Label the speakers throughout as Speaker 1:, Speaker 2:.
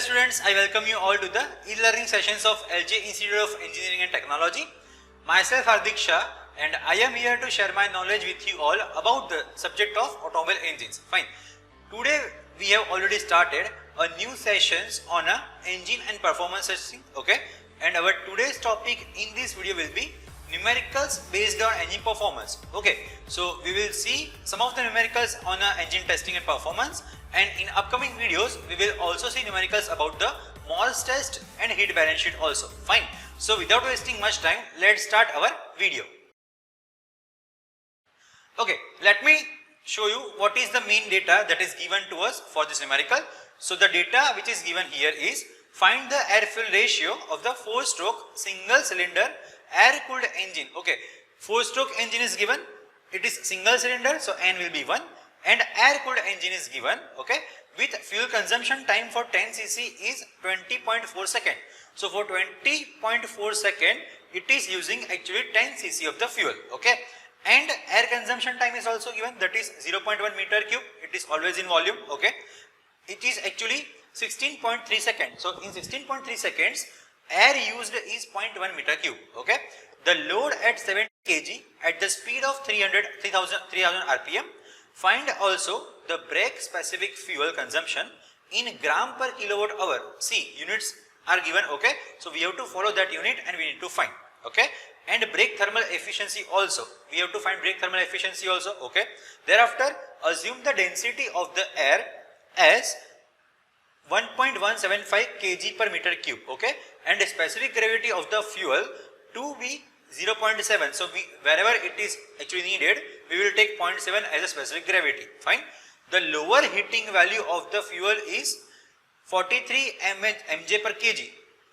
Speaker 1: students, I welcome you all to the e-learning sessions of LJ Institute of Engineering and Technology. Myself Hardik Shah, and I am here to share my knowledge with you all about the subject of automobile engines. Fine. Today we have already started a new sessions on a engine and performance testing. Okay, and our today's topic in this video will be numericals based on engine performance. Okay, so we will see some of the numericals on engine testing and performance, and in upcoming videos we will also see numericals about the Morse test and heat balance sheet also. Fine. So without wasting much time, let's start our video. Okay, let me show you what is the main data that is given to us for this numerical. So the data which is given here is find the air fuel ratio of the 4-stroke single cylinder air cooled engine. Okay, 4-stroke engine is given, it is single cylinder, so N will be 1, and air cooled engine is given, okay, with fuel consumption time for 10 cc is 20.4 second. So for 20.4 second it is using actually 10 cc of the fuel, okay, and air consumption time is also given, that is 0.1 meter cube, it is always in volume, okay, it is actually 16.3 seconds. So in 16.3 seconds air used is 0.1 meter cube, okay. The load at 70 kg at the speed of 3000 rpm. Find also the brake specific fuel consumption in gram per kilowatt hour. See, units are given, okay. So we have to follow that unit and we need to find, okay. And brake thermal efficiency also, we have to find brake thermal efficiency also, okay. Thereafter assume the density of the air as 1.175 kg per meter cube, okay, and the specific gravity of the fuel to be 0.7. So wherever it is actually needed, we will take 0.7 as a specific gravity. Fine. The lower heating value of the fuel is 43 mJ per kg.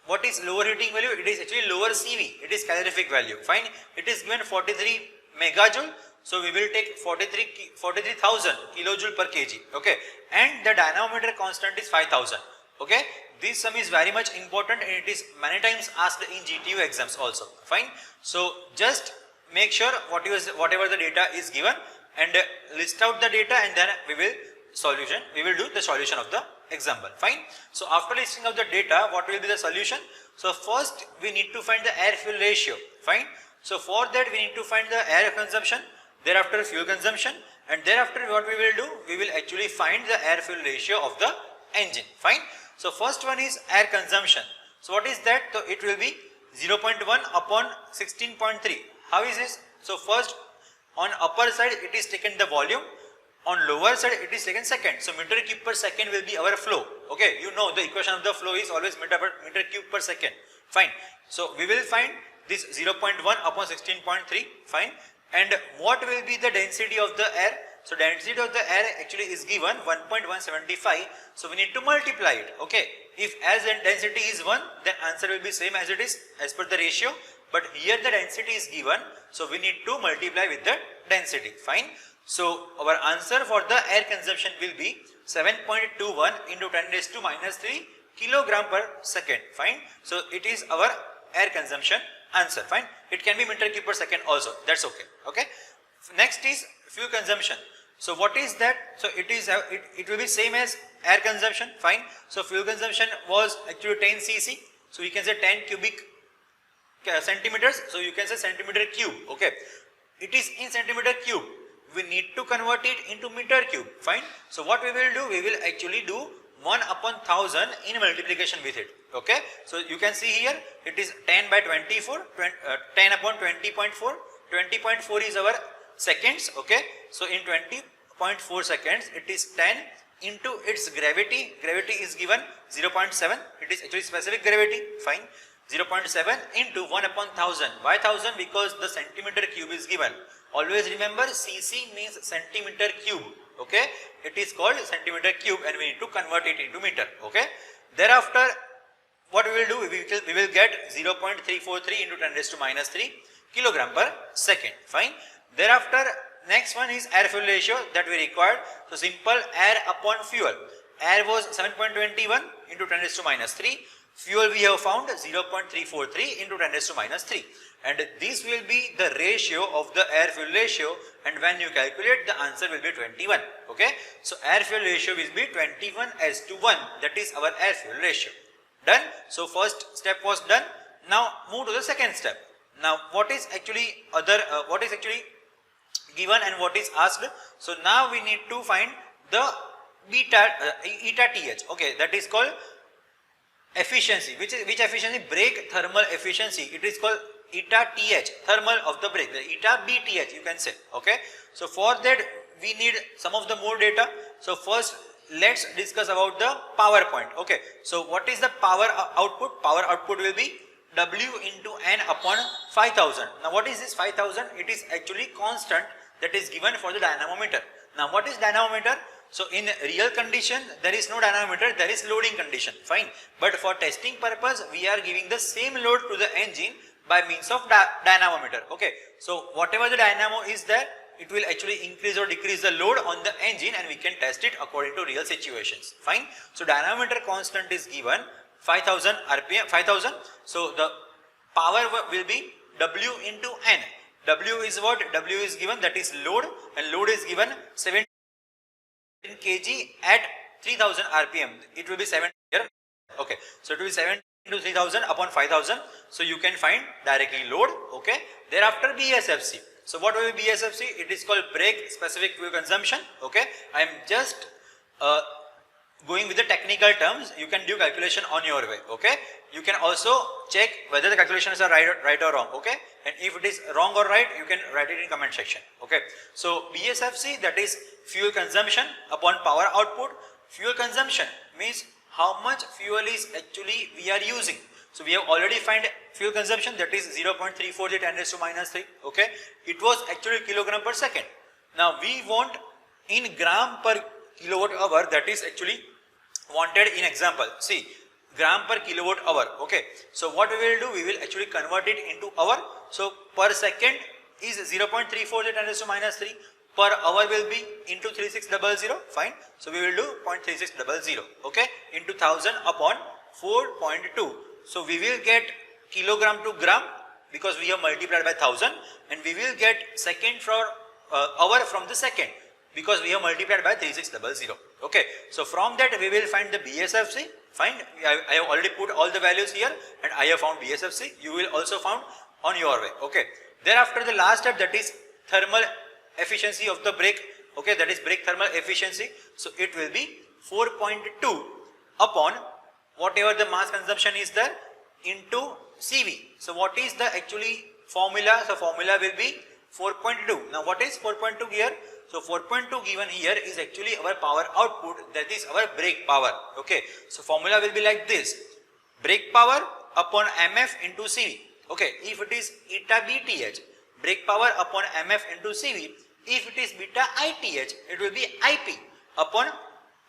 Speaker 1: What is lower heating value? It is actually lower CV. It is calorific value. Fine. It is given 43 megajoule. So we will take 43,000 kilojoule per kg, okay, and the dynamometer constant is 5,000, okay. This sum is very much important and it is many times asked in GTU exams also. Fine. So just make sure whatever the data is given and list out the data, and then we will do the solution of the example. Fine. So after listing out the data, what will be the solution? So first we need to find the air fuel ratio. Fine. So for that we need to find the air consumption, thereafter fuel consumption, and thereafter what we will do, we will actually find the air fuel ratio of the engine. Fine. So first one is air consumption. So what is that? So it will be 0.1 upon 16.3. How is this? So first on upper side it is taken the volume, on lower side it is taken second. So meter cube per second will be our flow. Okay, you know the equation of the flow is always meter cube per second. Fine. So we will find this 0.1 upon 16.3. Fine. And what will be the density of the air? So density of the air actually is given 1.175. So we need to multiply it. Okay. If as the density is 1, then answer will be same as it is as per the ratio. But here the density is given. So we need to multiply with the density. Fine. So our answer for the air consumption will be 7.21 into 10 raised to minus 3 kilogram per second. Fine. So it is our air consumption answer. Fine. It can be meter cube per second also. That's okay. Okay. Next is fuel consumption. So what is that? So it is it will be same as air consumption. Fine. So fuel consumption was actually 10 cc. So you can say 10 cubic centimeters. So you can say centimeter cube. Okay. It is in centimeter cube. We need to convert it into meter cube. Fine. So what we will do? We will actually do 1 upon 1000 in multiplication with it. Okay. So you can see here it is 10 by 24, 10 upon 20.4. 20.4 is our seconds. Okay. So in 20.4 seconds it is 10 into its gravity. Gravity is given 0.7. It is actually specific gravity. Fine. 0.7 into 1 upon 1000. Why 1000? Because the centimeter cube is given. Always remember cc means centimeter cube. Okay. It is called centimeter cube and we need to convert it into meter. Okay. Thereafter what we will do, we will get 0.343 into 10 raised to minus 3 kilogram per second. Fine. Thereafter next one is air fuel ratio that we required. So simple, air upon fuel. Air was 7.21 into 10 raised to minus 3. Fuel we have found 0.343 into 10 raised to minus 3. And this will be the ratio of the air fuel ratio, and when you calculate the answer will be 21. Okay, so air fuel ratio will be 21:1. That is our air fuel ratio. Done. So first step was done. Now move to the second step. Now what is actually given and what is asked? So now we need to find the eta th. Okay, that is called efficiency. Which efficiency? Brake thermal efficiency. It is called eta th, thermal of the brake, the eta bth you can say. Okay, so for that we need some of the more data. So first let's discuss about the power point. Okay, so what is the power output? Power output will be W into N upon 5000. Now what is this 5000? It is actually constant that is given for the dynamometer. Now what is dynamometer? So in real condition there is no dynamometer, there is loading condition, fine. But for testing purpose we are giving the same load to the engine by means of dynamometer. Okay, so whatever the dynamo is there, it will actually increase or decrease the load on the engine and we can test it according to real situations, fine. So dynamometer constant is given 5000 rpm, 5000. So the power will be W into N. W is what? W is given, that is load, and load is given 17 kg at 3000 rpm. It will be 7 here. Okay, so it will be 7 into 3000 upon 5000. So you can find directly load. Okay, thereafter BSFC. So what will be BSFC? It is called brake specific fuel consumption. Okay, I am just going with the technical terms. You can do calculation on your way. Okay, you can also check whether the calculations are right or wrong. Okay, and if it is wrong or right, you can write it in comment section. Okay, so BSFC, that is fuel consumption upon power output. Fuel consumption means how much fuel is actually we are using. So we have already find fuel consumption, that is 0.348 10 raised to minus 3. Okay, it was actually kilogram per second. Now we want in gram per kilowatt hour, that is actually wanted in example. See, gram per kilowatt hour. Okay, so what we will do, we will actually convert it into hour. So per second is 0.348 10 raised to minus 3. Per hour will be into 3600, fine. So we will do 0.3600, okay, into 1000 upon 4.2. So we will get kilogram to gram because we have multiplied by 1000, and we will get second for hour from the second because we have multiplied by 3600. Okay, so from that we will find the BSFC. Fine, I have already put all the values here and I have found BSFC. You will also found on your way. Okay, thereafter the last step, that is thermal efficiency of the brake. Okay, that is brake thermal efficiency. So it will be 4.2 upon whatever the mass consumption is there into CV. So what is the actually formula? So formula will be 4.2. Now what is 4.2 here? So 4.2 given here is actually our power output, that is our brake power. Okay, so formula will be like this: brake power upon MF into CV. Okay, if it is eta BTH, brake power upon MF into CV. If it is beta ITH, it will be IP upon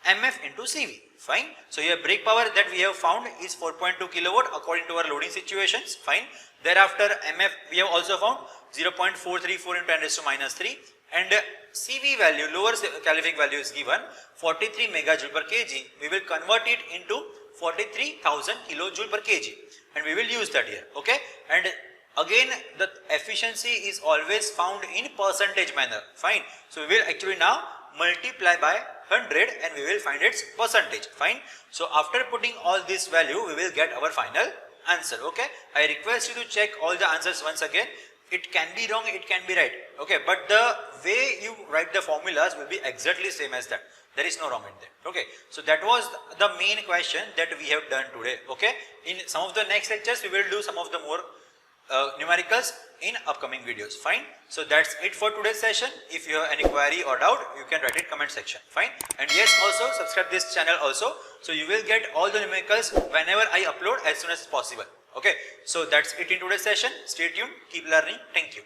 Speaker 1: MF into CV. Fine. So here brake power that we have found is 4.2 kilowatt according to our loading situations. Fine. Thereafter MF we have also found 0.434 into 10 raised to minus 3, and CV value, lower calorific value is given 43 megajoule per kg. We will convert it into 43,000 kilojoule per kg and we will use that here. Okay, and again the efficiency is always found in percentage manner. Fine. So we will actually now multiply by 100 and we will find its percentage. Fine. So after putting all this value, we will get our final answer. Okay, I request you to check all the answers once again. It can be wrong, it can be right. Okay, but the way you write the formulas will be exactly same as that. There is no wrong in that. Okay, so that was the main question that we have done today. Okay, in some of the next lectures we will do some of the more numericals in upcoming videos. Fine. So that's it for today's session. If you have any query or doubt, you can write it comment section. Fine. And yes, also subscribe this channel also, so you will get all the numericals whenever I upload as soon as possible. Okay, so that's it in today's session. Stay tuned, keep learning. Thank you.